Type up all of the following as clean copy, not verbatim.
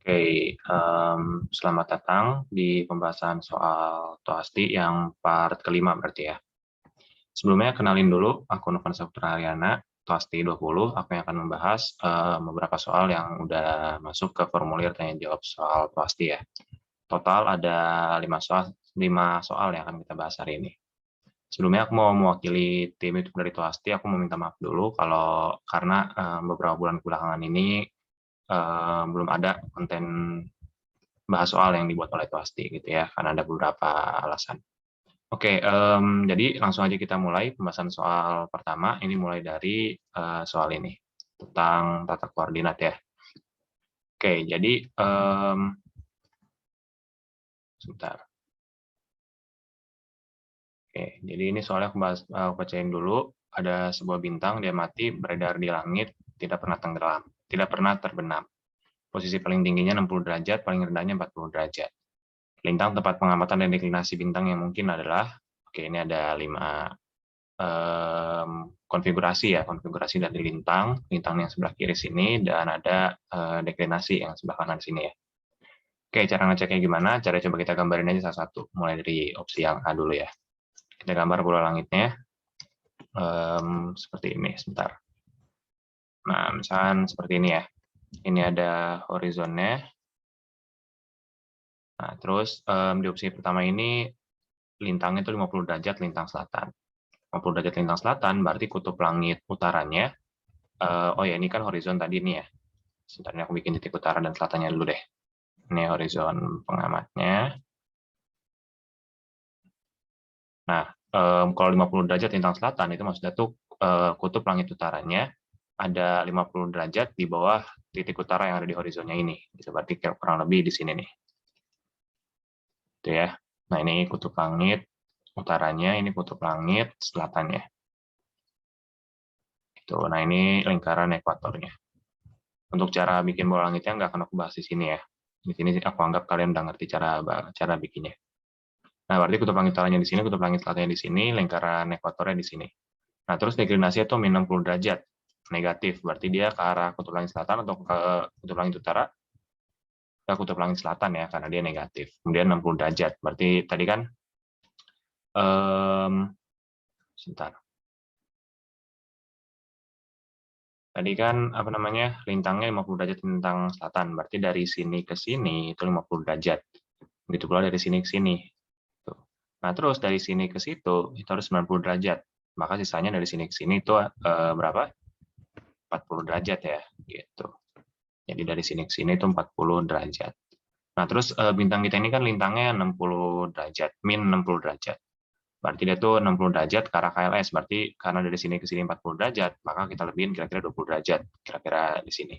Oke, selamat datang di pembahasan soal Toasti yang part kelima berarti ya. Sebelumnya kenalin dulu, aku Novansa Putra Haryana, Toasti 20, aku yang akan membahas beberapa soal yang udah masuk ke formulir tanya jawab soal Toasti ya. Total ada 5 soal yang akan kita bahas hari ini. Sebelumnya aku mau mewakili tim YouTube dari Toasti, aku mau minta maaf dulu karena beberapa bulan belakangan ini belum ada konten bahas soal yang dibuat oleh Toasti gitu ya, karena ada beberapa alasan. Oke, jadi langsung aja kita mulai pembahasan soal pertama. Ini mulai dari soal ini tentang tata koordinat ya. Oke, jadi sebentar. Oke, jadi ini soalnya aku bacain dulu. Ada sebuah bintang, dia mati, beredar di langit, tidak pernah tenggelam, tidak pernah terbenam. Posisi paling tingginya 60 derajat, paling rendahnya 40 derajat. Lintang tempat pengamatan dan deklinasi bintang yang mungkin adalah, oke ini ada 5 konfigurasi ya, konfigurasi dari lintang yang sebelah kiri sini, dan ada deklinasi yang sebelah kanan sini ya. Oke, cara ngeceknya gimana? Cara coba kita gambarin aja satu-satu, mulai dari opsi yang A dulu ya. Kita gambar bola langitnya, seperti ini, sebentar. Nah, misalkan seperti ini ya. Ini ada horizonnya. Nah, terus di opsi pertama ini lintangnya itu 50 derajat lintang selatan. 50 derajat lintang selatan berarti kutub langit utaranya. Oh ya, ini kan horizon tadi nih ya. Sebentar, ini aku bikin titik utara dan selatannya dulu deh. Ini horizon pengamatnya. Nah, kalau 50 derajat lintang selatan itu maksudnya tuh kutub langit utaranya ada 50 derajat di bawah titik utara yang ada di horizonnya ini. Itu berarti kurang lebih di sini nih. Itu ya. Nah, ini kutub langit utaranya, ini kutub langit selatannya. Itu. Nah, ini lingkaran ekuatornya. Untuk cara bikin bola langitnya nggak akan aku bahas di sini ya. Di sini aku anggap kalian udah ngerti cara bikinnya. Nah, berarti kutub langit utaranya di sini, kutub langit selatannya di sini, lingkaran ekuatornya di sini. Nah, terus deklinasinya itu min 60 derajat negatif, berarti dia ke arah kutub langit selatan atau ke kutub langit utara? Ke kutub langit selatan ya, karena dia negatif. Kemudian 60 derajat, berarti tadi kan, sebentar. Tadi kan apa namanya, lintangnya 50 derajat lintang selatan, berarti dari sini ke sini itu 50 derajat. Begitu pula dari sini ke sini. Nah, terus dari sini ke situ itu harus 90 derajat. Maka sisanya dari sini ke sini itu berapa? 40 derajat ya, gitu. Jadi dari sini ke sini itu 40 derajat. Nah, terus bintang kita ini kan lintangnya 60 derajat, min 60 derajat. Berarti dia tuh 60 derajat ke arah KLS. Berarti karena dari sini ke sini 40 derajat, maka kita lebihin kira-kira 20 derajat, kira-kira di sini.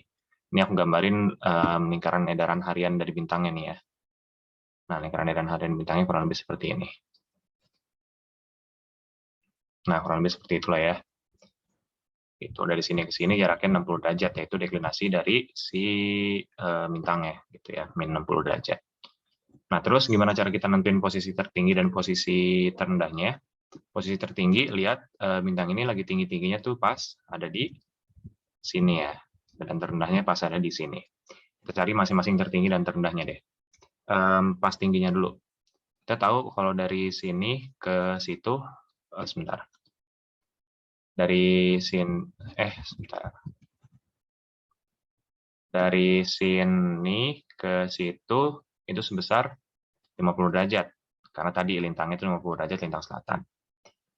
Ini aku gambarin lingkaran edaran harian dari bintangnya nih ya. Nah, lingkaran edaran harian bintangnya kurang lebih seperti ini. Nah, kurang lebih seperti itulah ya. Itu dari sini ke sini jaraknya 60 derajat, yaitu deklinasi dari si bintangnya, gitu ya, min 60 derajat. Nah, terus gimana cara kita nentuin posisi tertinggi dan posisi terendahnya? Posisi tertinggi, lihat bintang ini lagi tinggi-tingginya tuh pas ada di sini ya, dan terendahnya pas ada di sini. Kita cari masing-masing tertinggi dan terendahnya deh. Pas tingginya dulu. Kita tahu kalau dari sini ke situ, sebentar. Dari sebentar. Dari sini ke situ itu sebesar 50 derajat. Karena tadi lintangnya itu 50 derajat lintang selatan.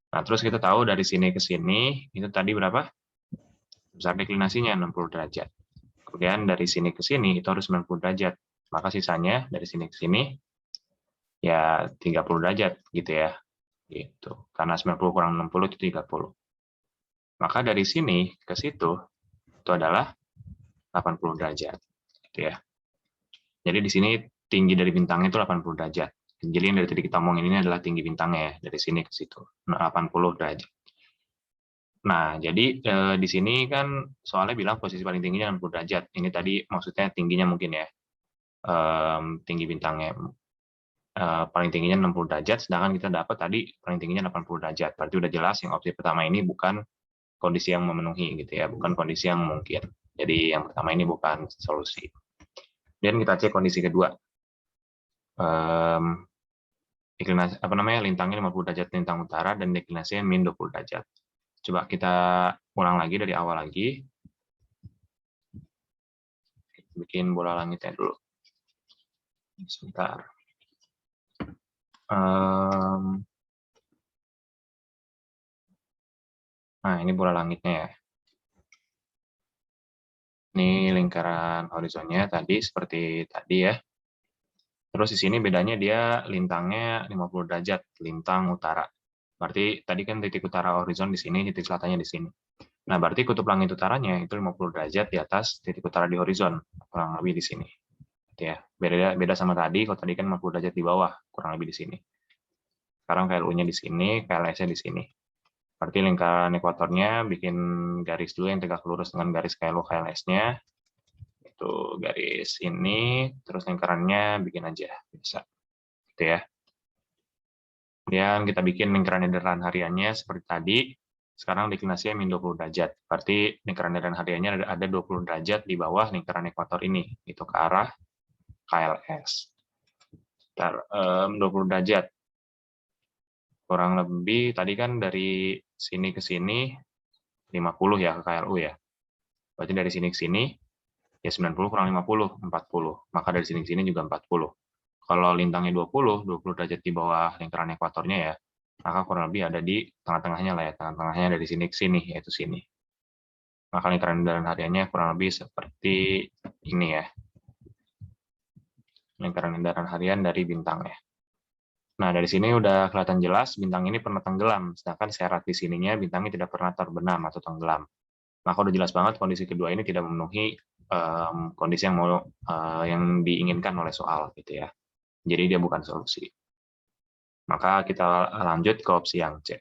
Nah, terus kita tahu dari sini ke sini itu tadi berapa? Besar deklinasinya 60 derajat. Kemudian dari sini ke sini itu harus 90 derajat. Maka sisanya dari sini ke sini ya 30 derajat gitu ya. Gitu. Karena 90 kurang 60 itu 30. Maka dari sini ke situ itu adalah 80 derajat gitu ya. Jadi di sini tinggi dari bintangnya itu 80 derajat. Jadi yang dari tadi kita omongin ini adalah tinggi bintangnya ya, dari sini ke situ. 80 derajat. Nah, jadi di sini kan soalnya bilang posisi paling tingginya 60 derajat. Ini tadi maksudnya tingginya mungkin ya. Tinggi bintangnya paling tingginya 60 derajat, sedangkan kita dapat tadi paling tingginya 80 derajat. Berarti udah jelas yang opsi pertama ini bukan kondisi yang memenuhi gitu ya, bukan kondisi yang mungkin. Jadi yang pertama ini bukan solusi. Dan kita cek kondisi kedua. Deklinasi, lintangnya 50 derajat lintang utara dan deklinasinya min 20 derajat. Coba kita ulang lagi dari awal lagi. Bikin bola langitnya dulu. Sebentar. Nah, ini bola langitnya ya. Ini lingkaran horizonnya tadi seperti tadi ya. Terus di sini bedanya dia lintangnya 50 derajat, lintang utara. Berarti tadi kan titik utara horizon di sini, titik selatannya di sini. Nah, berarti kutub langit utaranya itu 50 derajat di atas titik utara di horizon, kurang lebih di sini. Ya, beda sama tadi, kalau tadi kan 50 derajat di bawah, kurang lebih di sini. Sekarang KLU-nya di sini, KLS-nya di sini. Berarti lingkaran ekuatornya bikin garis dulu yang tegak lurus dengan garis KLU KLS-nya. Itu garis ini, terus lingkarannya bikin aja, bisa. Gitu ya. Kemudian kita bikin lingkaran edaran hariannya seperti tadi. Sekarang deklinasinya min 20 derajat. Berarti lingkaran edaran hariannya ada 20 derajat di bawah lingkaran ekuator ini. Itu ke arah KLS. 20 derajat. Kurang lebih tadi kan dari sini ke sini 50 ya ke KLU ya. Berarti dari sini ke sini ya 90 kurang 50, 40. Maka dari sini ke sini juga 40. Kalau lintangnya 20 derajat di bawah lingkaran ekuatornya ya, maka kurang lebih ada di tengah-tengahnya lah ya, tengah-tengahnya dari sini ke sini, yaitu sini. Maka lingkaran edaran hariannya kurang lebih seperti ini ya. Lingkaran edaran harian dari bintang ya. Nah, dari sini udah kelihatan jelas bintang ini pernah tenggelam, sedangkan serat di sininya bintangnya tidak pernah terbenam atau tenggelam. Maka udah jelas banget kondisi kedua ini tidak memenuhi kondisi yang diinginkan oleh soal gitu ya. Jadi dia bukan solusi. Maka kita lanjut ke opsi yang C.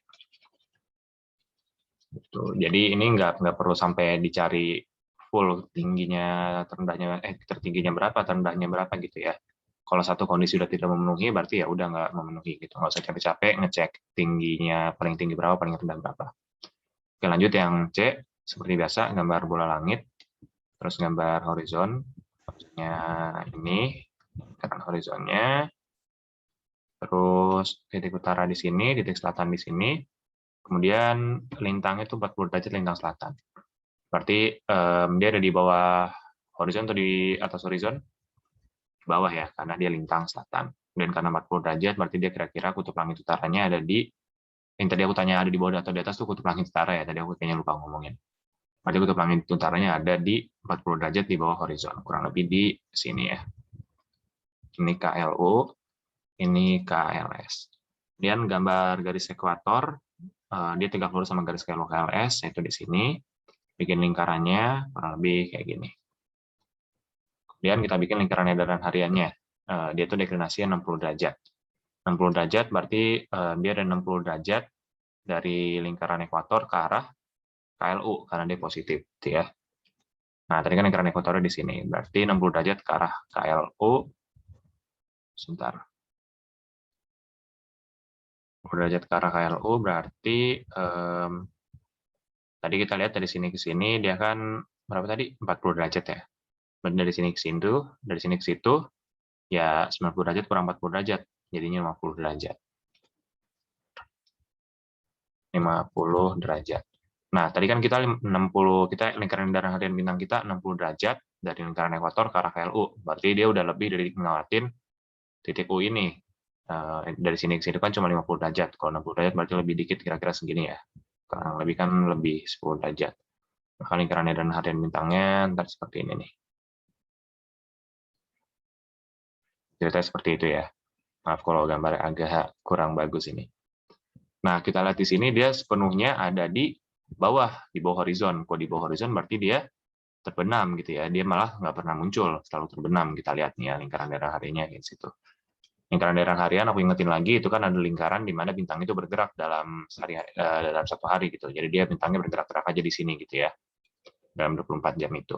Jadi ini nggak perlu sampai dicari full tingginya, tertingginya berapa, terendahnya berapa gitu ya. Kalau satu kondisi sudah tidak memenuhi, berarti ya udah nggak memenuhi gitu. Nggak usah capek-capek ngecek tingginya, paling tinggi berapa, paling rendah berapa. Oke, lanjut yang C. Seperti biasa, gambar bola langit, terus gambar horizon. Horizonnya ini, lingkaran horizonnya, terus titik utara di sini, titik selatan di sini, kemudian lintangnya itu 40 derajat lintang selatan. Berarti dia ada di bawah horizon atau di atas horizon? Di bawah ya, karena dia lintang selatan. Dan karena 40 derajat, berarti dia kira-kira kutub langit utaranya ada di, yang tadi aku tanya ada di bawah atau di atas tuh kutub langit utara ya, tadi aku kayaknya lupa ngomongin. Berarti kutub langit utaranya ada di 40 derajat di bawah horizon, kurang lebih di sini ya. Ini KLU, ini KLS. Kemudian gambar garis ekuator, dia tegak lurus sama garis KLU KLS, yaitu di sini. Bikin lingkarannya kurang lebih kayak gini. Kemudian kita bikin lingkaran edaran hariannya. Dia itu deklinasinya 60 derajat. 60 derajat berarti dia ada 60 derajat dari lingkaran ekuator ke arah KLU, karena dia positif. Gitu ya. Nah, tadi kan lingkaran ekuatornya di sini. Berarti 60 derajat ke arah KLU. Sebentar. 60 derajat ke arah KLU berarti tadi kita lihat dari sini ke sini, dia kan berapa tadi? 40 derajat ya. Dari sini ke situ, ya 90 derajat kurang 40 derajat, jadinya 50 derajat. 50 derajat. Nah, tadi kan kita lingkaran edaran harian bintang kita 60 derajat dari lingkaran ekuator ke arah KLU. Berarti dia udah lebih dari ngelewatin titik U ini. Dari sini ke sini kan cuma 50 derajat. Kalau 60 derajat berarti lebih dikit, kira-kira segini ya. Kurang lebih kan lebih 10 derajat. Maka lingkaran edaran harian bintangnya ntar seperti ini nih. Ceritanya seperti itu ya. Maaf kalau gambarnya agak kurang bagus ini. Nah, kita lihat di sini dia sepenuhnya ada di bawah horizon. Kalau di bawah horizon berarti dia terbenam gitu ya. Dia malah nggak pernah muncul, selalu terbenam. Kita lihat nih ya, lingkaran daerah hariannya di situ. Lingkaran daerah harian, aku ingetin lagi, itu kan ada lingkaran di mana bintang itu bergerak dalam satu hari gitu. Jadi dia bintangnya bergerak-gerak aja di sini gitu ya, dalam 24 jam itu.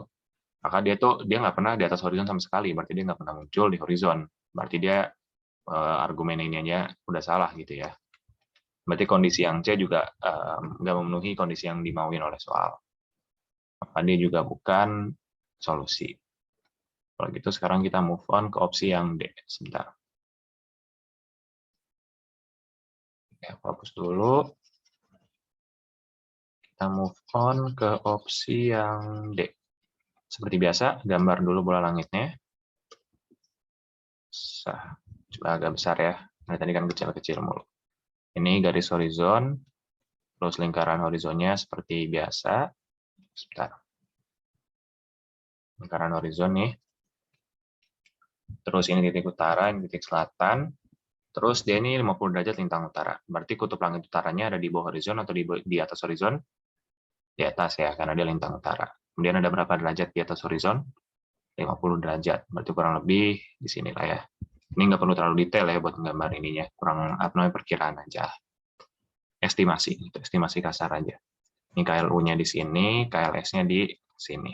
Maka dia nggak pernah di atas horizon sama sekali, berarti dia nggak pernah muncul di horizon. Berarti dia argumen ini aja udah salah gitu ya. Berarti kondisi yang C juga nggak memenuhi kondisi yang dimauin oleh soal. Maka dia juga bukan solusi. Kalau gitu sekarang kita move on ke opsi yang D. Sebentar. Ya, fokus dulu. Kita move on ke opsi yang D. Seperti biasa, gambar dulu bola langitnya. Coba agak besar ya. Nah, tadi kan kecil-kecil mulu. Ini garis horizon, terus lingkaran horizonnya seperti biasa. Sebentar. Lingkaran horizon nih. Terus ini titik utara, ini titik selatan. Terus dia ini 50 derajat lintang utara. Berarti kutub langit utaranya ada di bawah horizon atau di atas horizon? Di atas ya, karena dia lintang utara. Kemudian ada berapa derajat di atas horizon? 50 derajat. Berarti kurang lebih di sini lah ya. Ini nggak perlu terlalu detail ya buat gambar ininya. Kurang apa namanya perkiraan aja. Estimasi, itu estimasi kasar aja. Ini KLU-nya di sini, KLS-nya di sini.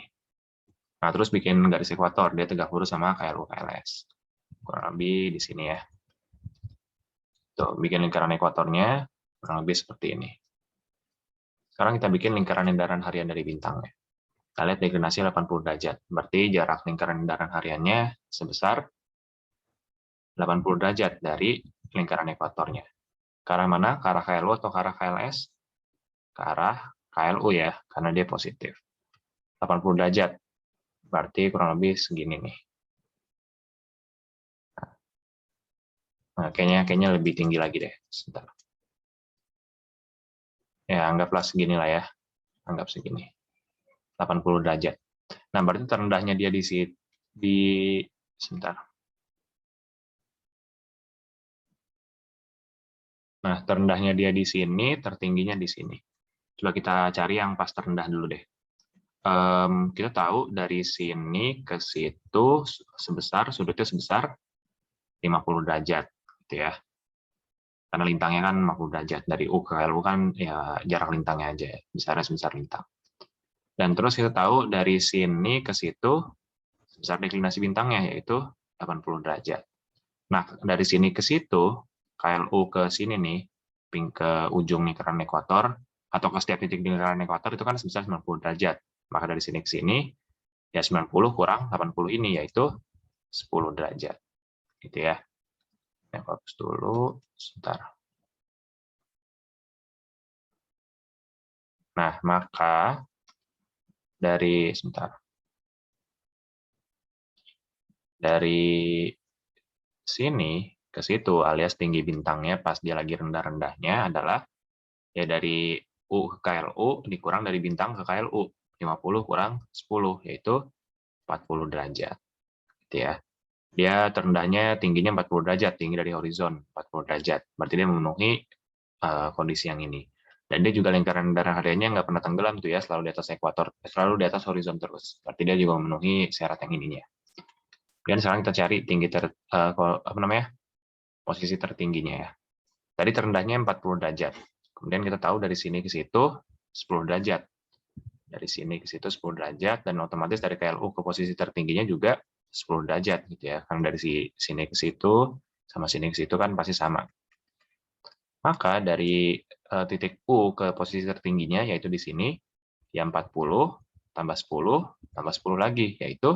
Nah, terus bikin garis ekuator, dia tegak lurus sama KLU KLS. Kurang lebih di sini ya. Tuh, bikin lingkaran ekuatornya kurang lebih seperti ini. Sekarang kita bikin lingkaran edaran harian dari bintangnya. Kita lihat deklinasi 80 derajat. Berarti jarak lingkaran edaran hariannya sebesar 80 derajat dari lingkaran ekuatornya. Ke arah mana? Ke arah KLU atau ke arah KLS? Ke arah KLU ya, karena dia positif. 80 derajat. Berarti kurang lebih segini nih. Nah, kayaknya lebih tinggi lagi deh. Sebentar. Ya, anggaplah segini lah ya. Anggap segini. 80 derajat. Nah, berarti terendahnya dia sebentar. Nah, terendahnya dia di sini, tertingginya di sini. Coba kita cari yang pas terendah dulu deh. Kita tahu dari sini ke situ sudutnya sebesar 50 derajat, gitu ya. Karena lintangnya kan 50 derajat. Dari U ke LU kan ya jarak lintangnya aja, besarnya sebesar lintang. Dan terus kita tahu dari sini ke situ sebesar deklinasi bintangnya, yaitu 80 derajat. Nah, dari sini ke situ, KLU ke sini nih, ke ujung lingkaran ekuator, atau ke setiap titik di lingkaran ekuator itu kan sebesar 90 derajat. Maka dari sini ke sini, ya 90 kurang 80 ini, yaitu 10 derajat. Gitu ya. Yang fokus dulu, sebentar. Nah, maka dari sini ke situ, alias tinggi bintangnya pas dia lagi rendah-rendahnya adalah ya dari U ke KLU dikurang dari bintang ke KLU. 50 kurang 10, yaitu 40 derajat. Gitu ya. Dia terendahnya tingginya 40 derajat, tinggi dari horizon 40 derajat. Berarti dia memenuhi kondisi yang ini. Dan dia juga lingkaran edaran hariannya nggak pernah tenggelam tuh ya, selalu di atas ekuator, selalu di atas horizon terus. Berarti dia juga memenuhi syarat yang ininya. Dan sekarang kita cari posisi tertingginya ya. Tadi terendahnya 40 derajat. Kemudian kita tahu dari sini ke situ 10 derajat. Dari sini ke situ 10 derajat, dan otomatis dari KLU ke posisi tertingginya juga 10 derajat gitu ya. Karena dari sini ke situ sama sini ke situ kan pasti sama. Maka dari titik U ke posisi tertingginya, yaitu di sini, ya 40 tambah 10 tambah 10 lagi, yaitu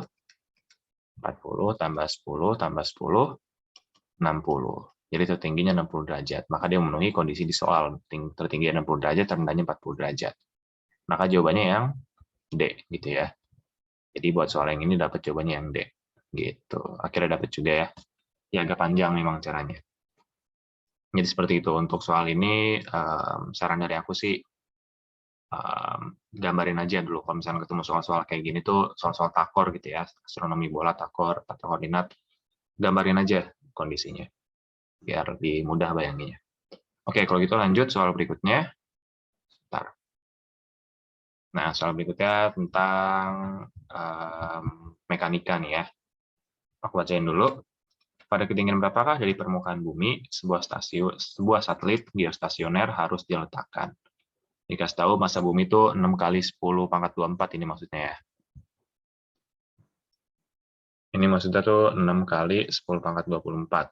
40 tambah 10 tambah 10, 60. Jadi tertingginya 60 derajat. Maka dia memenuhi kondisi di soal. Tertinggi 60 derajat, terendahnya 40 derajat. Maka jawabannya yang D, gitu ya. Jadi buat soal yang ini dapat jawabannya yang D. Gitu. Akhirnya dapat juga ya. Ya agak panjang memang caranya. Jadi seperti itu. Untuk soal ini, saran dari aku sih, gambarin aja dulu. Kalau misalnya ketemu soal-soal kayak gini tuh, soal-soal takor gitu ya, astronomi bola, takor, tata koordinat, gambarin aja kondisinya. Biar lebih mudah bayanginnya. Oke, kalau gitu lanjut soal berikutnya. Bentar. Nah, soal berikutnya tentang mekanika nih ya. Aku bacain dulu. Pada ketinggian berapakah dari permukaan bumi sebuah satelit geostasioner harus diletakkan? Dikasih tahu masa bumi itu 6 kali 10 pangkat 24 ini maksudnya ya. Ini maksudnya tuh 6 kali 10 pangkat 24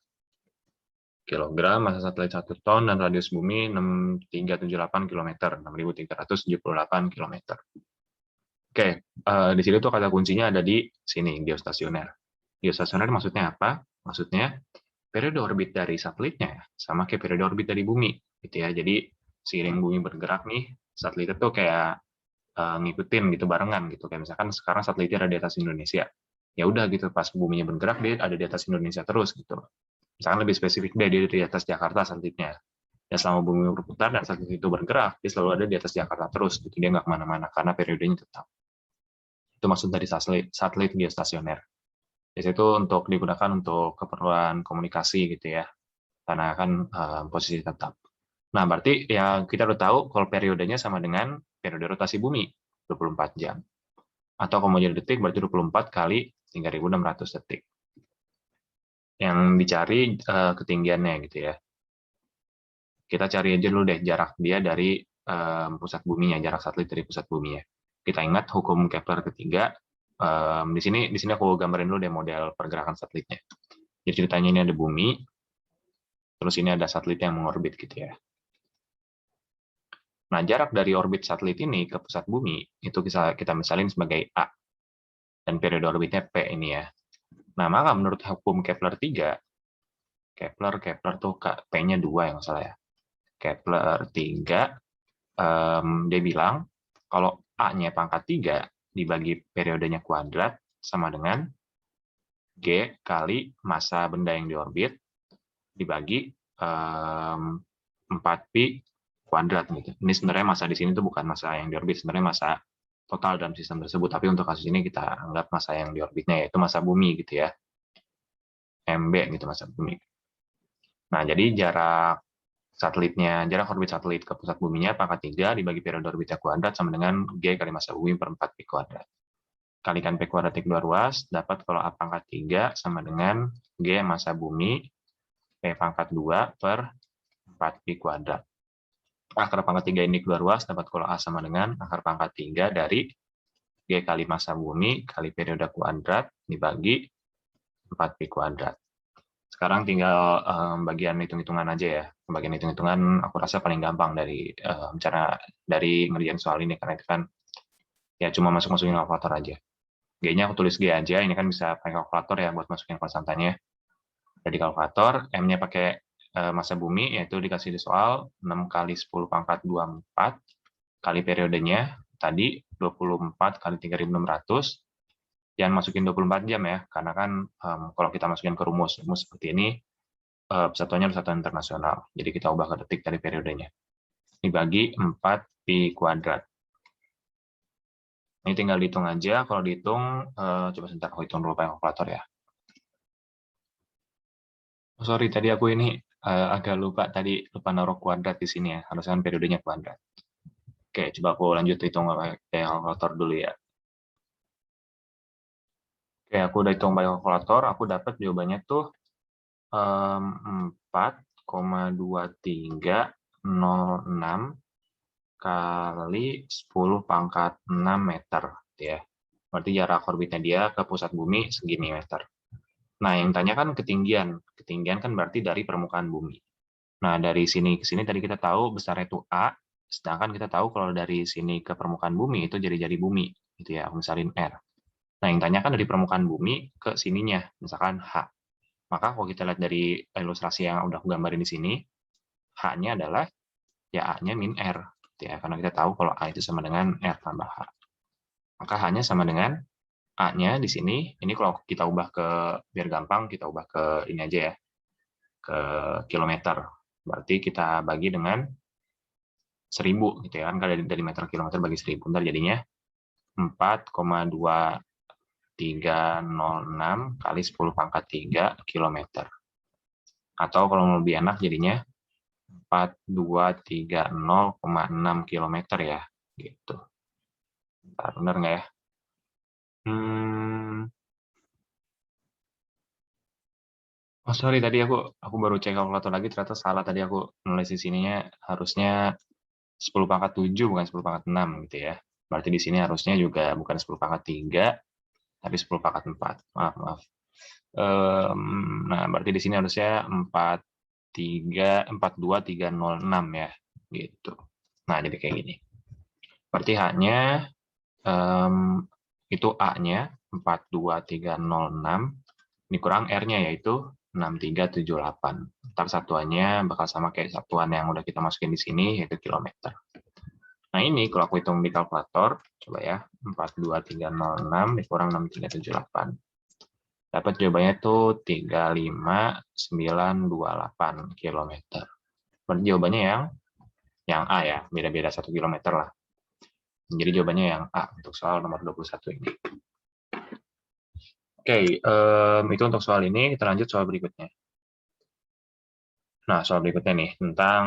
kilogram, masa satelit 1 ton, dan radius bumi 6378 km, 6378 km. Oke, di sini tuh kata kuncinya ada di sini, geostasioner. Geostasioner maksudnya apa? Maksudnya periode orbit dari satelitnya sama kayak periode orbit dari bumi, gitu ya. Jadi seiring bumi bergerak nih, satelit itu kayak ngikutin gitu barengan gitu. Kayak misalkan sekarang satelitnya ada di atas Indonesia. Ya udah gitu, pas buminya bergerak dia ada di atas Indonesia terus gitu. Misalkan lebih spesifik deh, dia di atas Jakarta satelitnya. Ya selama bumi berputar dan satelit itu bergerak, dia selalu ada di atas Jakarta terus gitu. Dia nggak kemana-mana karena periodenya tetap. Itu maksud dari satelit geostasioner. Di situ untuk digunakan untuk keperluan komunikasi gitu ya, karena kan posisi tetap. Nah, berarti ya kita udah tahu kalau periodenya sama dengan periode rotasi bumi, 24 jam. Atau kalau mau jadi detik, berarti 24 kali 3.600 detik. Yang dicari ketinggiannya gitu ya. Kita cari aja dulu deh jarak dia dari pusat buminya, jarak satelit dari pusat buminya. Kita ingat hukum Kepler ketiga. Di sini aku gambarin dulu deh model pergerakan satelitnya. Jadi ceritanya ini ada bumi, terus ini ada satelit yang mengorbit gitu ya. Nah, jarak dari orbit satelit ini ke pusat bumi itu bisa kita misalin sebagai A, dan periode orbitnya P ini ya. Nah, maka menurut hukum Kepler 3, Kepler tuh P-nya 2 yang salah ya. Kepler 3, dia bilang kalau A-nya pangkat 3 dibagi periodenya kuadrat sama dengan G kali massa benda yang diorbit dibagi 4pi kuadrat gitu. Ini sebenarnya massa di sini tuh bukan massa yang diorbit, sebenarnya massa total dalam sistem tersebut. Tapi untuk kasus ini kita anggap massa yang diorbitnya yaitu massa bumi gitu ya. MB gitu massa bumi. Nah, jadi jarak orbit satelit ke pusat buminya pangkat 3 dibagi periode orbitnya kuadrat sama dengan G kali massa bumi per 4pi kuadrat. Kalikan P kuadrat dua ruas, dapat kalau A pangkat 3 sama dengan G massa bumi P pangkat 2 per 4pi kuadrat. Akar pangkat 3 ini keluar ruas, dapat kalau A sama dengan akar pangkat 3 dari G kali massa bumi kali periode kuadrat dibagi 4pi kuadrat. Sekarang tinggal bagian hitung-hitungan aja ya. Bagian hitung-hitungan aku rasa paling gampang dari ngerjain soal ini, karena itu kan ya cuma masukin kalkulator aja. G-nya aku tulis G aja, ini kan bisa pakai kalkulator ya buat masukin konstantanya. Jadi kalkulator, M-nya pakai massa bumi, yaitu dikasih di soal 6 kali 10 pangkat 24 kali periodenya, tadi 24 kali 3.600, jangan masukin 24 jam ya, karena kan kalau kita masukin ke rumus seperti ini, persatuannya persatuan internasional, jadi kita ubah ke detik dari periodenya. Dibagi 4pi kuadrat. Ini tinggal dihitung aja, kalau dihitung, coba sebentar aku hitung dulu pakai kalkulator ya. Oh, sorry, tadi aku ini agak lupa naruh kuadrat di sini ya, harusnya kan periodenya kuadrat. Oke, coba aku lanjut hitung pakai kalkulator dulu ya. Oke, aku udah hitung pakai kalkulator, aku dapat jawabannya tuh 4,2306 kali 10 pangkat 6 meter. Ya. Berarti jarak orbitnya dia ke pusat bumi segini meter. Nah, yang tanya kan ketinggian. Ketinggian kan berarti dari permukaan bumi. Nah, dari sini ke sini tadi kita tahu besarnya itu A, sedangkan kita tahu kalau dari sini ke permukaan bumi itu jari-jari bumi. Gitu ya, misalin R. Nah, yang tanya kan dari permukaan bumi ke sininya, misalkan H. Maka kalau kita lihat dari ilustrasi yang udah aku gambarin di sini, H-nya adalah ya A-nya min R. Ya, karena kita tahu kalau A itu sama dengan R tambah H. Maka H-nya sama dengan A-nya di sini. Ini kalau kita ubah biar gampang, kita ubah ke ini aja ya, ke kilometer. Berarti kita bagi dengan 1000 gitu ya, kan dari meter kilometer bagi 1000. Ntar jadinya 4,2306 kali 10 pangkat 3 kilometer. Atau kalau lebih enak jadinya 4230,6 kilometer ya, gitu. Bentar, benar nggak ya? Oh sorry, tadi aku baru cek kalkulator lagi, ternyata salah. Tadi aku nulis di sininya harusnya 10 pangkat 7, bukan 10 pangkat 6 gitu ya. Berarti di sini harusnya juga bukan 10 pangkat 3, tapi 10 pangkat 4. Maaf. Nah, berarti di sini harusnya 42306 ya, gitu. Nah, jadi kayak gini. Berarti H-nya itu A-nya 42306 dikurang R-nya yaitu 6378. Ntar satuannya bakal sama kayak satuan yang udah kita masukin di sini, yaitu kilometer. Nah ini kalau aku hitung di kalkulator, coba ya, 42306 dikurang 6378. Dapat jawabannya itu 35928 km. Berarti jawabannya yang A ya, beda-beda 1 km lah. Jadi jawabannya yang A untuk soal nomor 21 ini. Oke, itu untuk soal ini. Kita lanjut soal berikutnya. Nah, soal berikutnya nih tentang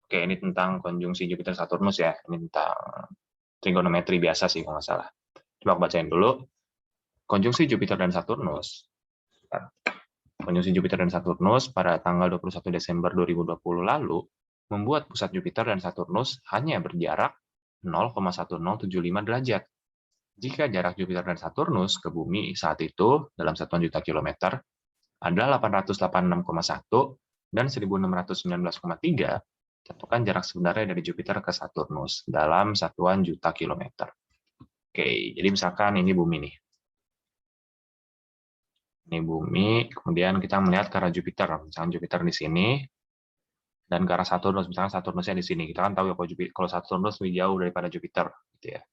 oke, ini tentang konjungsi Jupiter Saturnus ya. Ini tentang trigonometri biasa sih kalau nggak salah. Coba aku bacain dulu. Konjungsi Jupiter dan Saturnus. Konjungsi Jupiter dan Saturnus pada tanggal 21 Desember 2020 lalu membuat pusat Jupiter dan Saturnus hanya berjarak 0,1075 derajat. Jika jarak Jupiter dan Saturnus ke Bumi saat itu dalam satuan juta kilometer adalah 886,1 dan 1619,3, tentukan jarak sebenarnya dari Jupiter ke Saturnus dalam satuan juta kilometer. Oke, jadi misalkan ini Bumi nih. Ini Bumi, kemudian kita melihat ke arah Jupiter. Misalkan Jupiter di sini, dan ke arah Saturnus. Misalkan Saturnusnya di sini. Kita kan tahu ya kalau Saturnus lebih jauh daripada Jupiter. Gitu ya.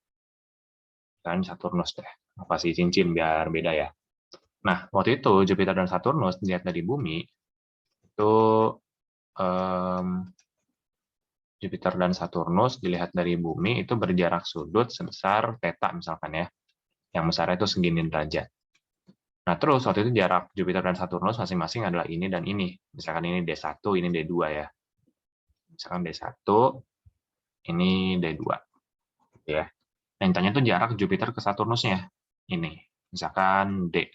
Dan Saturnus deh. Kasih cincin biar beda ya. Nah, waktu itu Jupiter dan Saturnus dilihat dari Bumi, itu Jupiter dan Saturnus dilihat dari Bumi itu berjarak sudut sebesar theta misalkan ya. Yang besarnya itu segini derajat. Nah, terus waktu itu jarak Jupiter dan Saturnus masing-masing adalah ini dan ini. Misalkan ini D1, ini D2 ya. Misalkan D1, ini D2. Ya. Nah, intinya itu jarak Jupiter ke Saturnusnya. Ini. Misalkan D.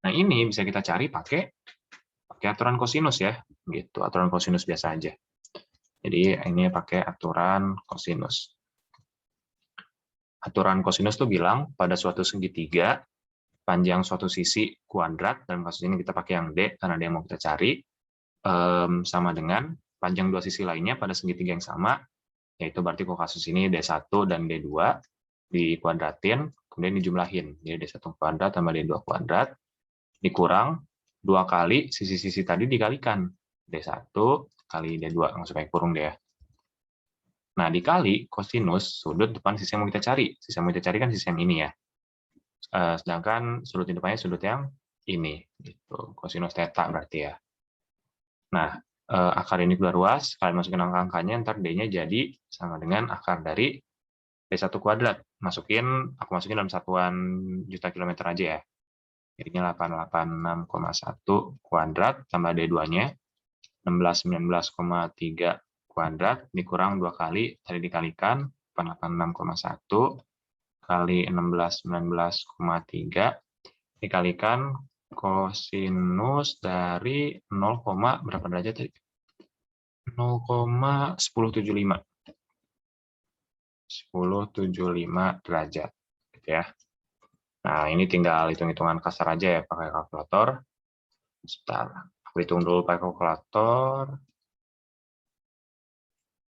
Nah, ini bisa kita cari pakai aturan kosinus ya. Gitu, aturan kosinus biasa aja. Jadi, ini pakai aturan kosinus. Aturan kosinus itu bilang pada suatu segitiga, panjang suatu sisi kuadrat, dalam kasus ini kita pakai yang D karena dia mau kita cari, sama dengan panjang dua sisi lainnya pada segitiga yang sama, yaitu berarti kalau kasus ini D1 dan D2 dikuadratin, kemudian dijumlahin. Jadi D1 kuadrat tambah D2 kuadrat, dikurang 2 kali sisi-sisi tadi dikalikan. D1 kali D2, langsung pakai kurung deh ya. Nah, dikali kosinus sudut depan sisi yang mau kita cari. Sisi yang mau kita cari kan sisi yang ini ya. Sedangkan sudut di depannya sudut yang ini, gitu. Kosinus theta berarti ya. Nah, akar ini keluar luas, kalian masukin angka-angkanya, ntar D-nya jadi sama dengan akar dari D1 kuadrat. Aku masukin dalam satuan juta kilometer aja ya. Jadinya 886,1 kuadrat, tambah D2-nya, 1619,3 kuadrat, dikurang 2 kali, tadi dikalikan, 886,1 kali 1619,3 dikalikan kosinus dari 0, berapa derajat tadi? 0,1075. 1075 derajat. Gitu ya. Nah, ini tinggal hitung-hitungan kasar aja ya pakai kalkulator. Sebentar, aku hitung dulu pakai kalkulator.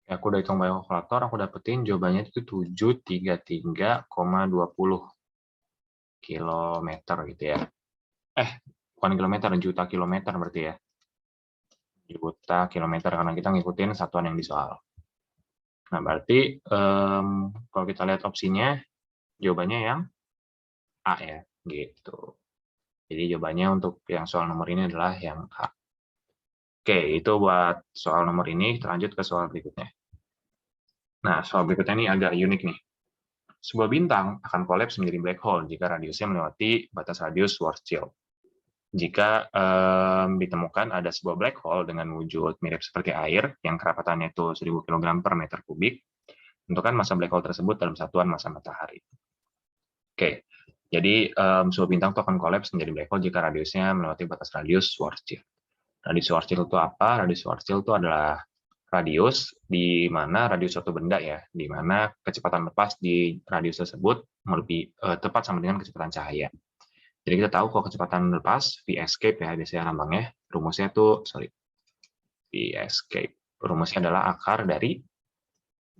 Ya, aku udah hitung pakai kalkulator, aku dapetin jawabannya itu 733,20 kilometer gitu ya. Bukan kilometer, juta kilometer berarti ya. Juta kilometer, karena kita ngikutin satuan yang di soal. Nah, berarti kalau kita lihat opsinya, jawabannya yang A ya, gitu. Jadi jawabannya untuk yang soal nomor ini adalah yang A. Oke, itu buat soal nomor ini. Kita lanjut ke soal berikutnya. Nah, soal berikutnya ini agak unik nih. Sebuah bintang akan kolaps menjadi black hole jika radiusnya melewati batas radius Schwarzschild. Jika ditemukan ada sebuah black hole dengan wujud mirip seperti air, yang kerapatannya itu 1000 kg per meter kubik, tentukan massa black hole tersebut dalam satuan massa matahari. Oke, jadi sebuah bintang itu akan kolaps menjadi black hole jika radiusnya melewati batas radius Schwarzschild. Radius Schwarzschild itu apa? Radius Schwarzschild itu adalah radius di mana radius suatu benda ya, di mana kecepatan lepas di radius tersebut lebih tepat sama dengan kecepatan cahaya. Jadi kita tahu kalau kecepatan lepas v escape ya biasanya lambangnya, rumusnya itu v escape. Rumusnya adalah akar dari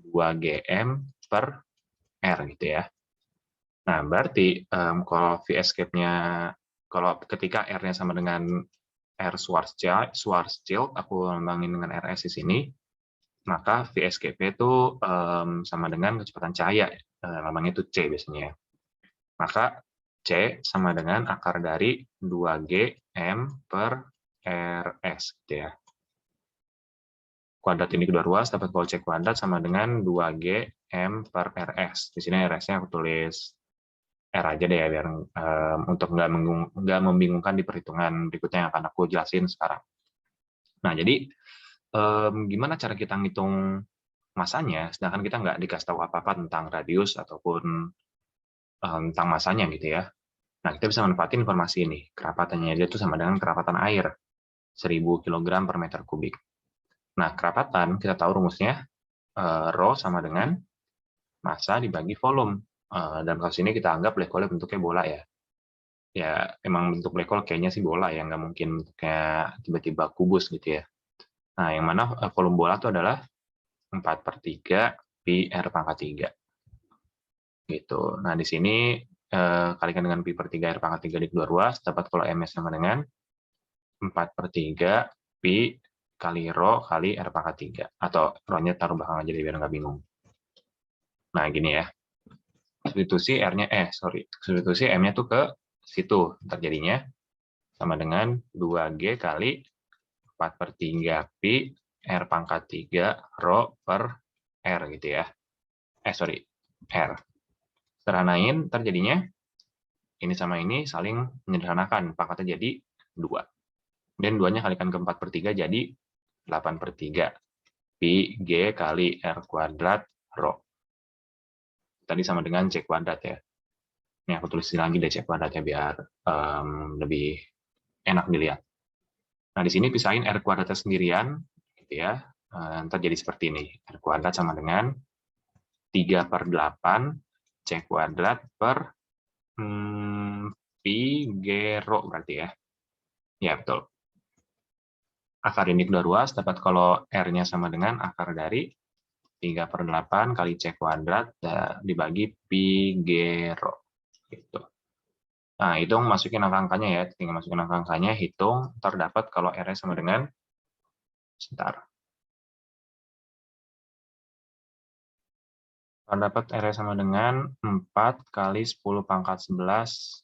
2gm per r gitu ya. Nah, berarti kalau V escape-nya, kalau ketika R-nya sama dengan R Schwarzschild, aku lambangin dengan RS di sini, maka V escape itu sama dengan kecepatan cahaya, lambangnya itu C biasanya. Maka C sama dengan akar dari 2G M per RS, gitu ya. Kuadrat ini kedua ruas dapat kalau C kuadrat sama dengan 2G M per RS. Di sini RS-nya aku tulis R aja deh ya, biar untuk nggak membingungkan di perhitungan berikutnya yang akan aku jelasin sekarang. Nah, jadi gimana cara kita ngitung masanya, sedangkan kita nggak dikasih tahu apa-apa tentang radius ataupun tentang masanya gitu ya. Nah, kita bisa manfaatin informasi ini. Kerapatannya dia itu sama dengan kerapatan air, 1000 kg per meter kubik. Nah, kerapatan, kita tahu rumusnya, Rho sama dengan massa dibagi volume. Dalam kasus ini kita anggap black hole bentuknya bola ya. Ya, emang bentuk black hole kayaknya sih bola ya, nggak mungkin kayak tiba-tiba kubus gitu ya. Nah, yang mana volume bola itu adalah 4/3 pi R pangkat 3. Gitu. Nah, di sini kalikan dengan pi per 3 R pangkat 3 di kedua ruas, dapat kalau M sama dengan 4/3 pi kali Rho kali R pangkat 3. Atau Rho-nya taruh belakang aja biar nggak bingung. Nah, gini ya. Substitusi R-nya, substitusi M-nya tuh ke situ. Terjadinya sama dengan 2G kali 4/3 pi R pangkat 3 Rho per R gitu ya. R. Sederhanain, terjadinya ini sama ini saling menyederhanakan. Pangkatnya jadi 2. Dan 2-nya kalikan ke 4/3 jadi 8/3 pi G kali R kuadrat Rho. Tadi sama dengan C kuadrat ya. Ini aku tulisin lagi deh C kuadratnya biar lebih enak dilihat. Nah, di sini pisahin R kuadratnya sendirian, gitu ya. Ntar jadi seperti ini. R kuadrat sama dengan 3/8 C kuadrat per pi G Rho berarti ya. Ya, betul. Akar ini kedua ruas dapat kalau R-nya sama dengan akar dari 3/8 kali C kuadrat dibagi pi G Rho. Gitu. Nah, hitung masukin angka-angkanya ya. Tinggal masukin angka-angkanya, hitung, terdapat kalau R-nya sama dengan, sebentar. Terdapat R-nya sama dengan 4 kali 10 pangkat 11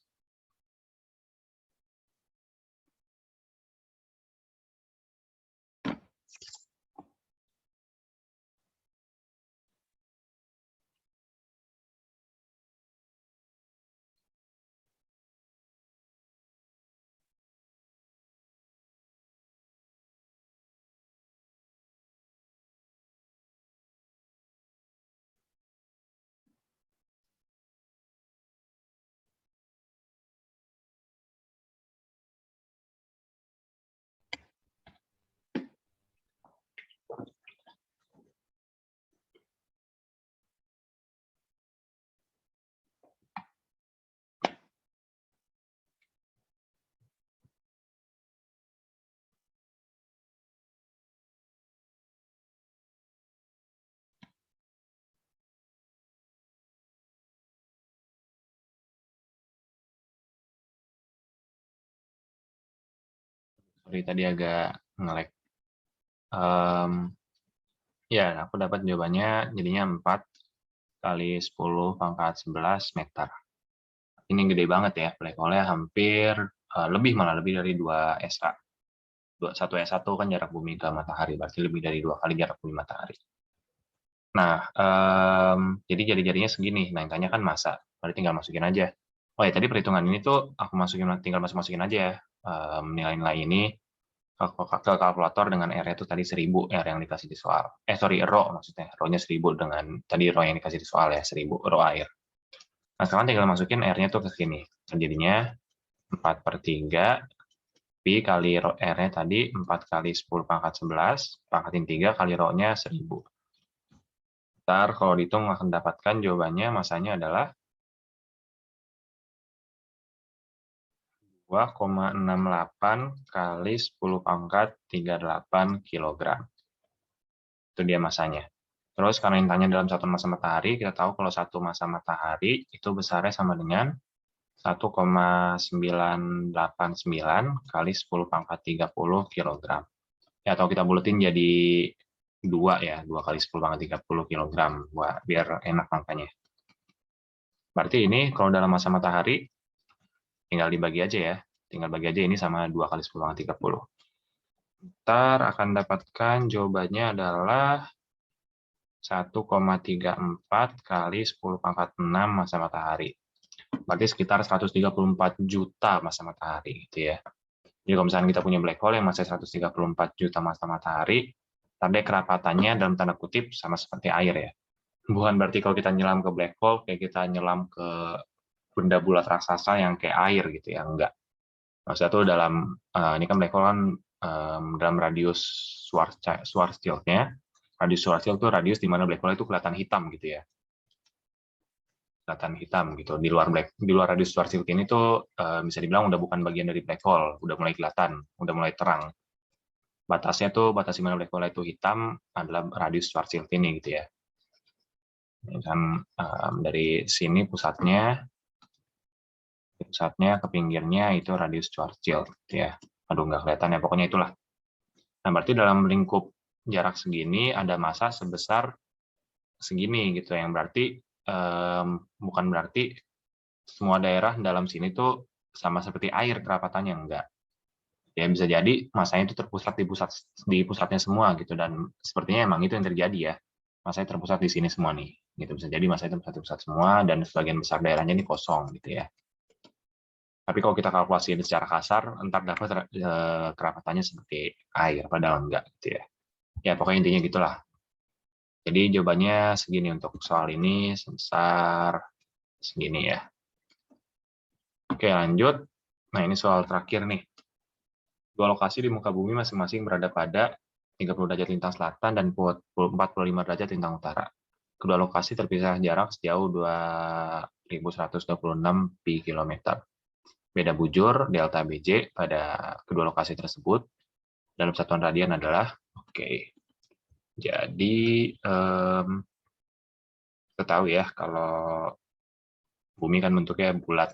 Sorry, tadi agak nge-lag. Ya, aku dapat jawabannya jadinya 4 kali 10 pangkat 11 meter. Ini gede banget ya, black hole-nya hampir, malah lebih dari 2 SA. 1 S1 kan jarak bumi ke matahari, berarti lebih dari 2 kali jarak bumi matahari. Nah, jadi jari-jarinya segini. Nah, yang tanya kan massa, berarti tinggal masukin aja. Oh ya, tadi perhitungan ini tuh aku tinggal masukin aja ya, nilai-nilai ini ke kalkulator dengan R-nya itu tadi 1000, R yang dikasih di soal. Rho maksudnya. Rho-nya 1000 dengan tadi Rho yang dikasih di soal ya, 1000 Rho air. Nah, sekarang tinggal masukin R-nya tuh ke sini. Jadinya 4/3 pi kali R-nya tadi 4 kali 10 pangkat 11, pangkatin 3 kali Rho-nya 1000. Ntar kalau dihitung akan dapatkan jawabannya masanya adalah 2,68 kali 10 pangkat 38 kg. Itu dia masanya. Terus karena lintangnya dalam satu massa matahari, kita tahu kalau satu massa matahari itu besarnya sama dengan 1,989 kali 10 pangkat 30 kg. Ya, atau kita buletin jadi 2 ya, 2 kali 10 pangkat 30 kg, biar enak angkanya. Berarti ini kalau dalam massa matahari, tinggal dibagi aja ya. Tinggal bagi aja ini sama 2 kali 10 pangkat 30. Ntar akan dapatkan jawabannya adalah 1,34 kali 10 pangkat 6 massa matahari. Berarti sekitar 134 juta massa matahari gitu ya. Jadi kalau misalnya kita punya black hole yang masih 134 juta massa matahari, tanda kerapatannya dalam tanda kutip sama seperti air ya. Bukan berarti kalau kita nyelam ke black hole kayak kita nyelam ke benda bulat raksasa yang kayak air gitu ya, enggak. Maksudnya tuh dalam ini kan black hole kan dalam radius Schwarzschild-nya. Radius Schwarzschild itu radius di mana black hole itu kelihatan hitam gitu ya. Kelihatan hitam gitu. Di luar radius Schwarzschild ini tuh bisa dibilang udah bukan bagian dari black hole, udah mulai kelihatan, udah mulai terang. Batasnya tuh batas di mana black hole itu hitam adalah radius Schwarzschild ini gitu ya. Dan dari sini pusatnya ke pinggirnya itu radius Schwarzschild gitu ya. Aduh nggak kelihatan ya, pokoknya itulah. Nah, berarti dalam lingkup jarak segini ada massa sebesar segini gitu, yang berarti bukan berarti semua daerah dalam sini tuh sama seperti air kerapatannya, enggak. Ya bisa jadi masanya itu terpusat di pusatnya semua gitu, dan sepertinya emang itu yang terjadi ya. Masanya terpusat di sini semua nih. Gitu, bisa jadi masanya terpusat semua dan sebagian besar daerahnya ini kosong gitu ya. Tapi kalau kita kalkulasiin secara kasar, entar dapat kerapatannya seperti air, padahal enggak gitu ya. Ya pokoknya intinya gitulah. Jadi jawabannya segini untuk soal ini, sebesar segini ya. Oke lanjut. Nah ini soal terakhir nih. Dua lokasi di muka bumi masing-masing berada pada 30 derajat lintang selatan dan 45 derajat lintang utara. Kedua lokasi terpisah jarak sejauh 2126 pi kilometer. Beda bujur delta BJ pada kedua lokasi tersebut dalam satuan radian adalah oke. Jadi kita tahu ya kalau bumi kan bentuknya bulat.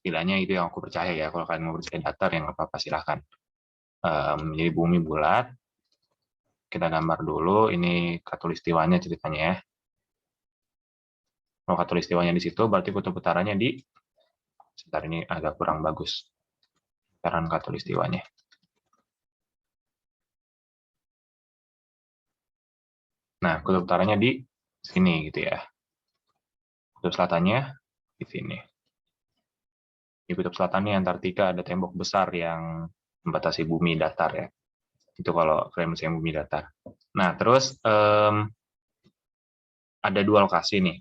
Istilahnya itu yang aku percaya ya. Kalau kalian mau percaya datar yang apa-apa silahkan. Jadi bumi bulat. Kita gambar dulu. Ini khatulistiwanya ceritanya ya. Kalau khatulistiwanya di situ, berarti kutub utaranya di. Sebentar, ini agak kurang bagus. Putaran khatulistiwanya. Nah, kutub utaranya di sini gitu ya. Kutub selatannya di sini. Di kutub selatan ini Antartika ada tembok besar yang membatasi bumi datar ya. Itu kalau kalian misalnya bumi datar. Nah, terus ada dua lokasi nih.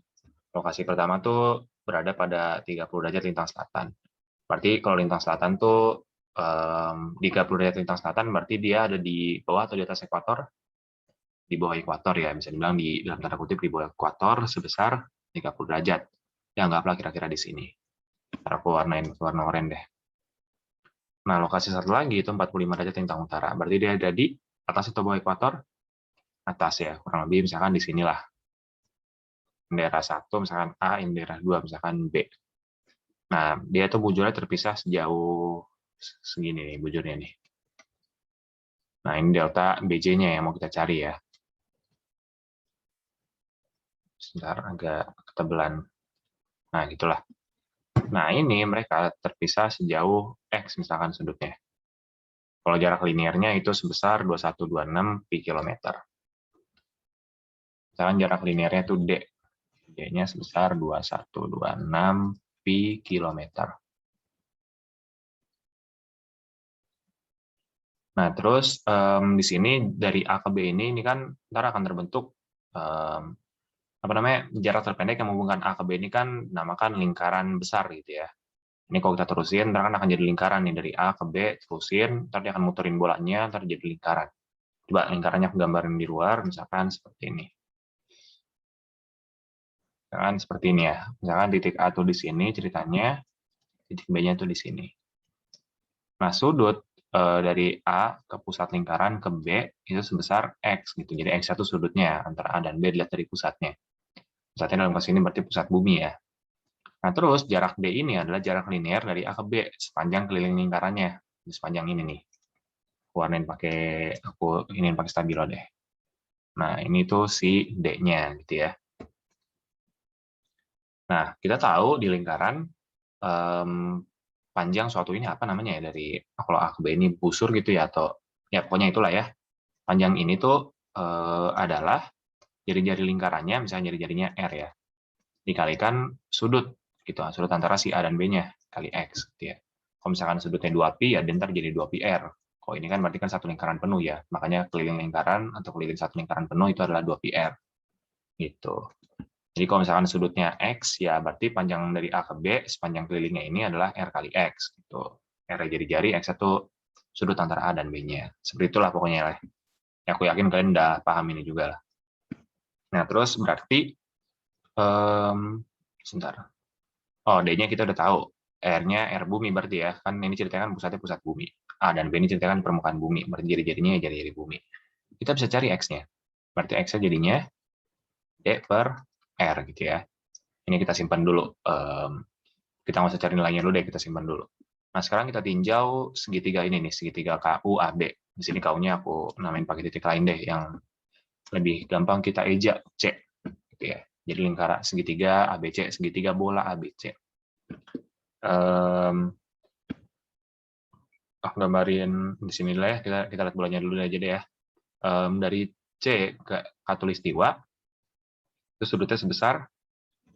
Lokasi pertama tuh berada pada 30 derajat lintang selatan. Berarti kalau lintang selatan tuh di 30 derajat lintang selatan berarti dia ada di bawah atau di atas ekuator? Di bawah ekuator ya, bisa dibilang di dalam tanda kutip di bawah ekuator sebesar 30 derajat. Ya anggaplah kira-kira di sini. Ntar aku warnain warna oranye deh. Nah, lokasi satu lagi itu 45 derajat lintang utara. Berarti dia ada di atas atau bawah ekuator? Atas ya, kurang lebih misalkan di sinilah. Daerah 1 misalkan A, ini daerah 2 misalkan B. Nah, dia tuh bujurnya terpisah sejauh segini nih bujurnya nih. Nah, ini delta BJ-nya yang mau kita cari ya. Sebentar, agak ketebelan. Nah, gitulah. Nah, ini mereka terpisah sejauh X misalkan sudutnya. Kalau jarak linearnya itu sebesar 2126 pi kilometer. Misalkan jarak linearnya itu D. D-nya sebesar 2126 pi kilometer. Nah, terus di sini dari A ke B ini kan ntar akan terbentuk jarak terpendek yang menghubungkan A ke B ini kan namakan lingkaran besar gitu ya. Ini kalau kita terusin, ntar kan akan jadi lingkaran nih dari A ke B, terusin, ntar dia akan muterin bolanya, ntar jadi lingkaran. Coba lingkarannya aku gambarin di luar, misalkan seperti ini. Misalkan seperti ini ya. Misalkan titik A tuh di sini ceritanya, titik B-nya tuh di sini. Nah, sudut dari A ke pusat lingkaran ke B itu sebesar X gitu. Jadi X itu sudutnya antara A dan B dilihat dari pusatnya. Pusatnya dalam kasus ini berarti pusat bumi ya. Nah, terus jarak D ini adalah jarak linear dari A ke B sepanjang keliling lingkarannya. Sepanjang ini nih. Aku ingin pakai stabilo deh. Nah, ini tuh si D-nya gitu ya. Nah, kita tahu di lingkaran panjang suatu ini apa namanya ya, dari kalau A ke B ini busur gitu ya, atau ya pokoknya itulah ya. Panjang ini tuh adalah jari-jari lingkarannya, misalnya jari-jarinya R ya, dikalikan sudut gitu, sudut antara si A dan B-nya kali X gitu ya. Kalau misalkan sudutnya 2pi ya ntar jadi 2πr. Kalau ini kan berarti kan satu lingkaran penuh ya, makanya keliling lingkaran atau keliling satu lingkaran penuh itu adalah 2πr gitu. Jadi kalau misalkan sudutnya X, ya berarti panjang dari A ke B, sepanjang kelilingnya ini adalah R kali X. Gitu. R jari-jari, X itu sudut antara A dan B-nya. Seperti itulah pokoknya lah. Ya, aku yakin kalian udah paham ini juga lah. Nah, terus berarti, sebentar. Oh, D-nya kita udah tahu. R-nya R bumi berarti ya. Kan ini ceritakan pusatnya pusat bumi. A dan B ini ceritakan permukaan bumi. Berarti jari-jarinya jari-jari bumi. Kita bisa cari X-nya. Berarti X-nya jadinya D per R gitu ya. Ini kita simpan dulu. Kita nggak usah cari nilainya dulu deh, kita simpan dulu. Nah, sekarang kita tinjau segitiga ini nih, segitiga KUAB. Di sini KU-nya aku namain pakai titik lain deh, yang lebih gampang kita ejak, C. Gitu ya. Jadi lingkaran segitiga ABC, segitiga bola ABC. Aku gambarin di sini lah ya, kita lihat bolanya dulu aja deh ya. Dari C ke Katulistiwa, itu sudutnya sebesar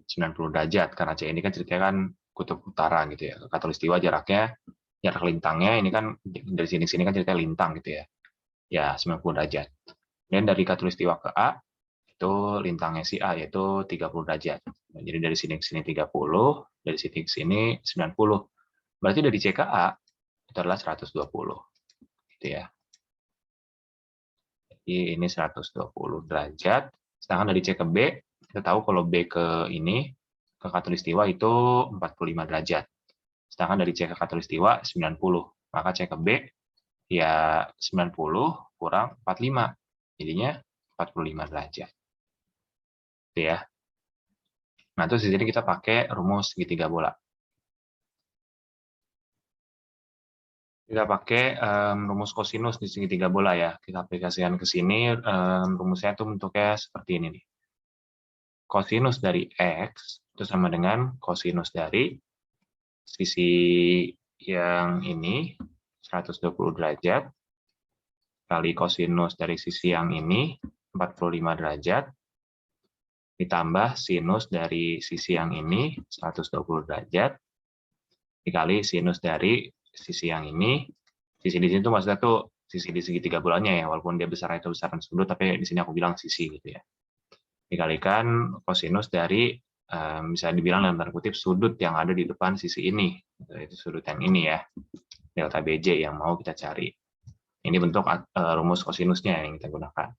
90 derajat, karena C ini kan ceritanya kan kutub utara gitu ya. Katulistiwa jarak lintangnya ini kan dari sini kan ceritanya lintang gitu ya. Ya, 90 derajat. Dan dari Katulistiwa ke A, itu lintangnya si A, yaitu 30 derajat. Nah, jadi dari sini ke sini 30, dari sini ke sini 90. Berarti dari C ke A, itu adalah 120. Gitu ya. Jadi ini 120 derajat. Sedangkan dari C ke B, kita tahu kalau B ke ini, ke Katulistiwa itu 45 derajat. Sedangkan dari C ke Katulistiwa 90. Maka C ke B ya 90 kurang 45. Jadinya 45 derajat. Gitu ya. Nah, terus di sini kita pakai rumus segitiga bola. Kita pakai rumus kosinus di segitiga bola ya. Kita aplikasikan ke sini, rumusnya itu bentuknya seperti ini nih. Kosinus dari X itu sama dengan kosinus dari sisi yang ini 120 derajat kali kosinus dari sisi yang ini 45 derajat ditambah sinus dari sisi yang ini 120 derajat dikali sinus dari sisi yang ini. Sisi di sini tuh maksudnya tuh sisi di segitiga bolanya ya, walaupun dia besarnya itu besaran sudut, tapi di sini aku bilang sisi gitu ya. Dikalikan kosinus dari bisa dibilang dalam tanda kutip sudut yang ada di depan sisi ini, itu sudut yang ini ya, delta BJ yang mau kita cari. Ini bentuk rumus kosinusnya yang kita gunakan.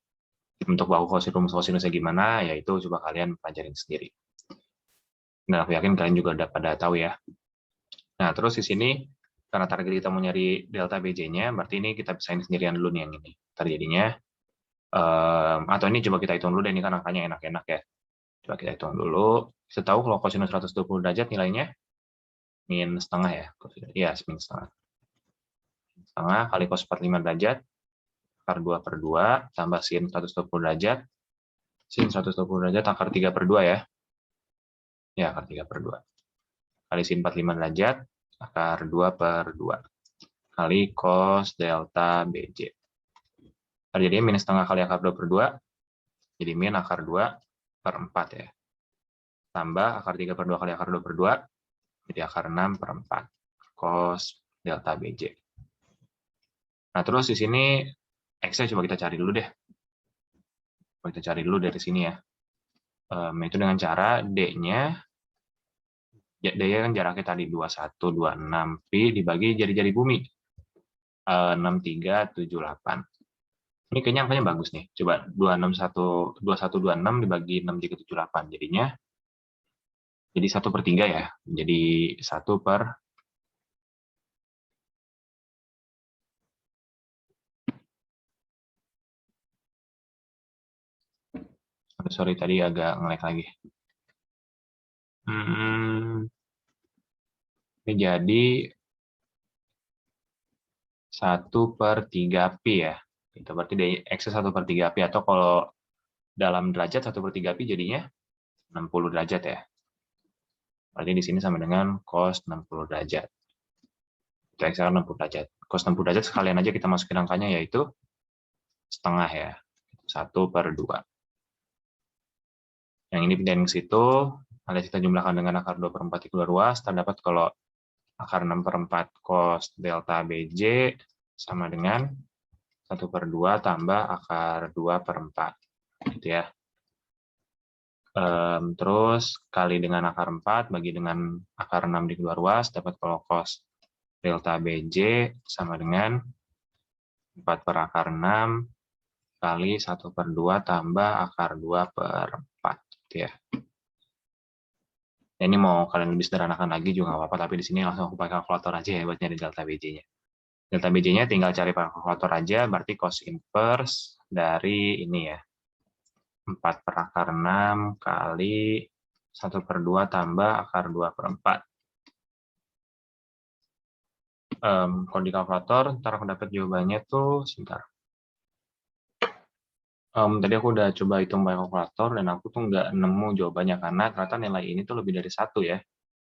Untuk baku rumus kosinusnya gimana, yaitu coba kalian pelajarin sendiri. Dan aku yakin kalian juga udah pada tahu ya. Nah, terus di sini, karena target kita mau nyari delta BJ-nya, berarti ini kita pisahin sendirian dulu nih yang ini. Terjadinya, atau ini coba kita hitung dulu deh, ini kan angkanya enak-enak ya. Coba kita hitung dulu. Kita tahu kalau kosinus 120 derajat nilainya min setengah ya. Iya, min setengah. Setengah kali cos 45 derajat, akar 2 per 2, tambah sin 120 derajat, sin 120 derajat akar 3 per 2 ya. Ya, akar 3 per 2. Kali sin 45 derajat, akar 2 per 2. Kali cos delta BJ. Jadi min setengah kali akar 2 per 2, jadi min akar 2 per 4 ya. Tambah akar 3 per 2 kali akar 2 per 2, jadi akar 6 per 4. Cos delta BJ. Nah, terus di sini X-nya coba kita cari dulu deh. Coba kita cari dulu dari sini ya. Itu dengan cara D-nya kan jaraknya tadi 2126 pi dibagi jari-jari bumi. 6378. Ini kayaknya angkanya bagus nih. Coba 2126 dibagi 6378. Jadinya jadi 1/3 ya. Jadi 1/. Sorry, tadi agak nge-lag lagi. Ini jadi 1/3 pi ya. Itu berarti dari X 1/3 pi, atau kalau dalam derajat 1/3 pi jadinya 60 derajat ya. Berarti di sini sama dengan cos 60 derajat. Itu X 60 derajat. Cos 60 derajat sekalian aja kita masukin angkanya, yaitu setengah ya. 1/2. Yang ini pindahin ke situ, alias kita jumlahkan dengan akar 2/4 dikeluar ruas, terdapat kalau akar 6/4 cos delta BJ sama dengan 1/2 tambah akar 2/4. Gitu ya. Terus kali dengan akar 4 bagi dengan akar 6 dikeluar ruas, dapat kalau cos delta BJ sama dengan 4/6 kali 1/2 tambah akar 2/4. Gitu ya. Ini mau kalian lebih sederhanakan lagi juga nggak apa-apa, tapi di sini langsung aku pakai kalkulator aja ya buat nyari delta BJ-nya. Delta BJ-nya tinggal cari pakai kalkulator aja, berarti cos inverse dari ini ya. 4/6 kali 1/2 tambah akar 2/4. Kalau di kalkulator, ntar aku dapat jawabannya tuh, sebentar. Tadi aku udah coba hitung pakai kalkulator, dan aku tuh nggak nemu jawabannya, karena ternyata nilai ini tuh lebih dari 1 ya.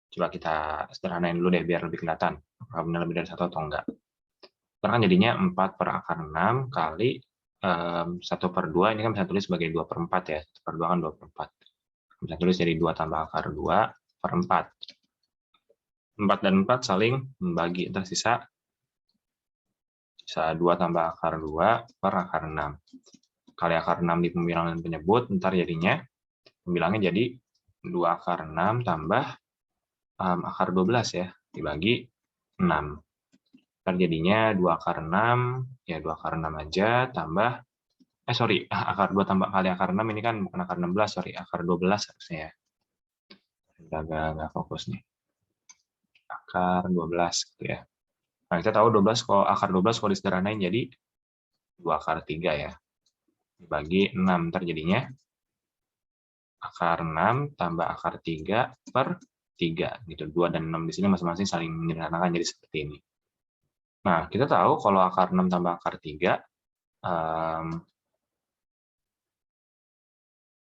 Coba kita sederhanain dulu deh, biar lebih kelihatan. Apakah benar lebih dari 1 atau enggak. Sekarang jadinya 4/6 kali 1/2, ini kan bisa tulis sebagai 2/4 ya. 1/2 kan 2/4. Bisa tulis jadi 2 tambah akar 2/4. 4 dan 4 saling membagi, tersisa 2 tambah akar 2 per akar 6. Kali akar 6 di pembilang dan penyebut, ntar jadinya pembilangnya jadi 2 akar 6 tambah akar 12 ya, dibagi 6. Ntar jadinya 2 akar 6, ya 2 akar 6 aja, tambah, sorry, akar 2 tambah kali akar 6, ini kan bukan akar 16, sorry, akar 12 harusnya ya. Agak fokus nih. Akar 12 gitu ya. Nah, kita tahu 12 kalau akar 12 kalau disederhanain jadi 2 akar 3 ya. Dibagi 6, ntar jadinya akar 6 tambah akar 3 per 3 gitu. 2 dan 6 di sini masing-masing saling menyederhanakan jadi seperti ini. Nah, kita tahu kalau akar 6 tambah akar 3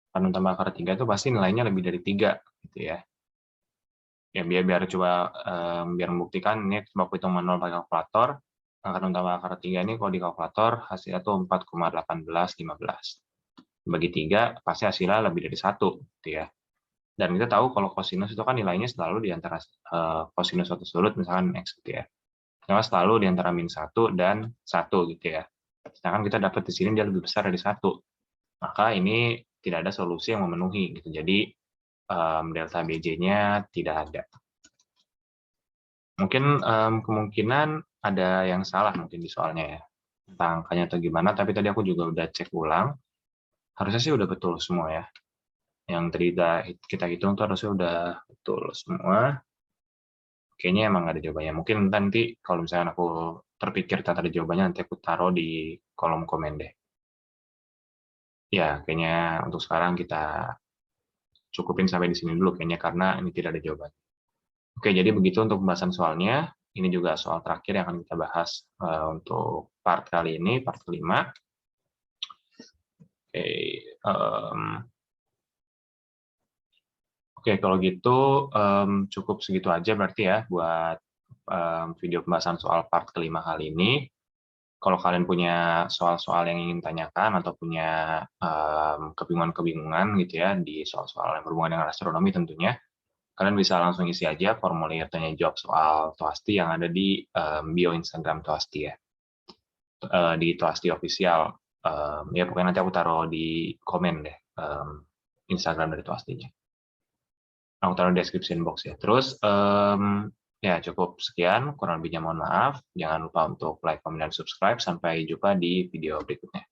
akar 6 tambah akar 3 itu pasti nilainya lebih dari 3 gitu ya. Ya biar coba biar membuktikan, ini coba aku hitung manual pakai kalkulator. Akar 6 tambah akar 3 ini kalau di kalkulator hasilnya tuh 4,1815. Bagi 3 pasti hasilnya lebih dari 1 gitu ya. Dan kita tahu kalau kosinus itu kan nilainya selalu di antara kosinus suatu sudut misalkan X gitu ya. Karena selalu di antara -1 dan 1 gitu ya. Sedangkan kita dapat di sini dia lebih besar dari 1. Maka ini tidak ada solusi yang memenuhi gitu. Jadi delta BJ-nya tidak ada. Mungkin kemungkinan ada yang salah mungkin di soalnya ya. Tentang angkanya atau gimana, tapi tadi aku juga udah cek ulang. Harusnya sih udah betul semua ya. Yang tadi kita hitung tuh harusnya udah betul semua. Kayaknya emang nggak ada jawabannya. Mungkin nanti kalau misalnya aku terpikir tak ada jawabannya, nanti aku taruh di kolom komen deh. Ya, kayaknya untuk sekarang kita cukupin sampai di sini dulu kayaknya, karena ini tidak ada jawaban. Oke, jadi begitu untuk pembahasan soalnya. Ini juga soal terakhir yang akan kita bahas untuk part kali ini, part kelima. Oke, kalau gitu cukup segitu aja berarti ya buat video pembahasan soal part kelima kali ini. Kalau kalian punya soal-soal yang ingin tanyakan atau punya kebingungan-kebingungan gitu ya di soal-soal yang berhubungan dengan astronomi tentunya, kalian bisa langsung isi aja formulir tanya jawab soal Toasti yang ada di bio Instagram Toasti ya, di Toasti official. Ya pokoknya nanti aku taruh di komen deh Instagram dari Toastinya. Aku taruh di description box ya. Terus ya cukup sekian, kurang lebihnya mohon maaf. Jangan lupa untuk like, comment, dan subscribe. Sampai jumpa di video berikutnya.